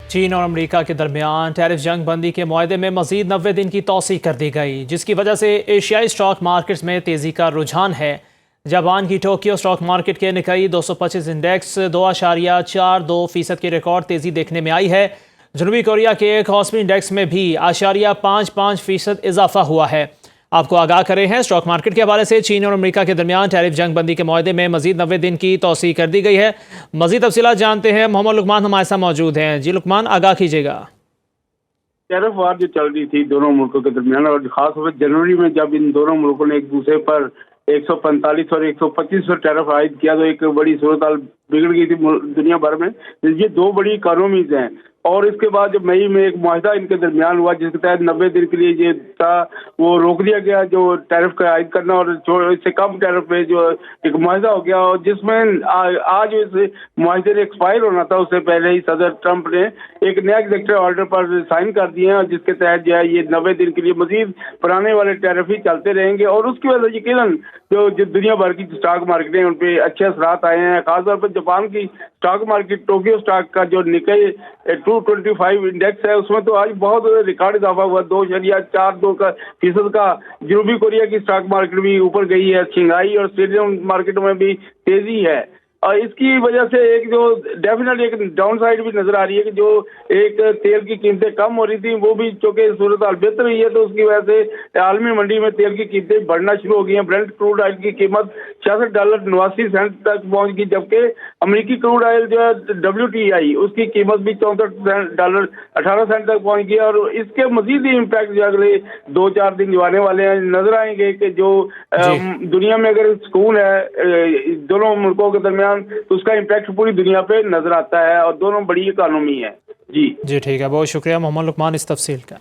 چین اور امریکہ کے درمیان ٹیرف جنگ بندی کے معاہدے میں مزید 90 دن کی توسیع کر دی گئی، جس کی وجہ سے ایشیائی اسٹاک مارکیٹس میں تیزی کا رجحان ہے۔ جاپان کی ٹوکیو اسٹاک مارکیٹ کے نکئی 225 انڈیکس 2.42% کی ریکارڈ تیزی دیکھنے میں آئی ہے۔ جنوبی کوریا کے کوسپی انڈیکس میں بھی 0.55% اضافہ ہوا ہے۔ آپ کو آگاہ کرے ہیں اسٹاک مارکیٹ کے حوالے سے چین اور امریکہ کے درمیان ٹیرف جنگ بندی کے معاہدے میں مزید 90 دن کی توسیع کر دی گئی ہے۔ مزید تفصیلات جانتے ہیں، محمد لقمان ہمارے ساتھ موجود ہیں۔ جی لقمان، آگاہ کیجیے گا۔ ٹیرف وار جو چل رہی تھی دونوں ملکوں کے درمیان، اور خاص طور پر جنوری میں جب ان دونوں ملکوں نے ایک دوسرے پر 145 اور 125 پر ٹیرف عائد کیا تو ایک بڑی صورتحال بگڑ گئی تھی دنیا بھر میں۔ یہ دو بڑی اکانومیز ہیں، اور اس کے بعد جب مئی میں ایک معاہدہ ان کے درمیان ہوا جس کے تحت 90 دن کے لیے یہ تھا وہ روک دیا گیا جو ٹیرف کا عائد کرنا، اور اس سے کم ٹیرف پہ جو ایک معاہدہ ہو گیا، اور جس میں آج اس معاہدے نے ایکسپائر ہونا تھا اس سے پہلے ہی صدر ٹرمپ نے ایک نیا ایگزیکٹو آرڈر پر سائن کر دیے ہیں، جس کے تحت جو ہے یہ 90 دن کے لیے مزید پرانے والے ٹیرف ہی چلتے رہیں گے، اور اس کی وجہ سے یقیناً جو دنیا بھر کی اسٹاک مارکیٹیں ان پہ اچھے اثرات آئے ہیں۔ خاص طور پر جاپان کی اسٹاک مارکیٹ ٹوکیو اسٹاک کا جو نکئی 225 انڈیکس ہے اس میں تو آج بہت ریکارڈ اضافہ ہوا، 2.42% کا۔ جنوبی کوریا کی اسٹاک مارکیٹ بھی اوپر گئی ہے، شنگھائی اور آسٹریلین مارکیٹوں میں بھی تیزی ہے، اور اس کی وجہ سے ایک جو ڈیفینیٹلی ایک ڈاؤن سائڈ بھی نظر آ رہی ہے کہ جو ایک تیل کی قیمتیں کم ہو رہی تھیں وہ بھی چونکہ صورتحال بہتر ہوئی ہے تو اس کی وجہ سے عالمی منڈی میں تیل کی قیمتیں بڑھنا شروع ہو گئی ہیں۔ برنٹ کروڈ آئل کی قیمت $66.89 تک پہنچ گئی، جبکہ امریکی کروڈ آئل جو ہے WTI اس کی قیمت بھی $64.18 تک پہنچ گئی، اور اس کے مزید ہی امپیکٹ جو اگلے 2-4 دن جو آنے والے ہیں نظر آئیں گے کہ جو دنیا میں اگر سکون ہے دونوں ملکوں کے درمیان تو اس کا امپیکٹ پوری دنیا پہ نظر آتا ہے، اور دونوں بڑی اکانومی ہے۔ جی ٹھیک ہے، بہت شکریہ محمد لقمان اس تفصیل کا۔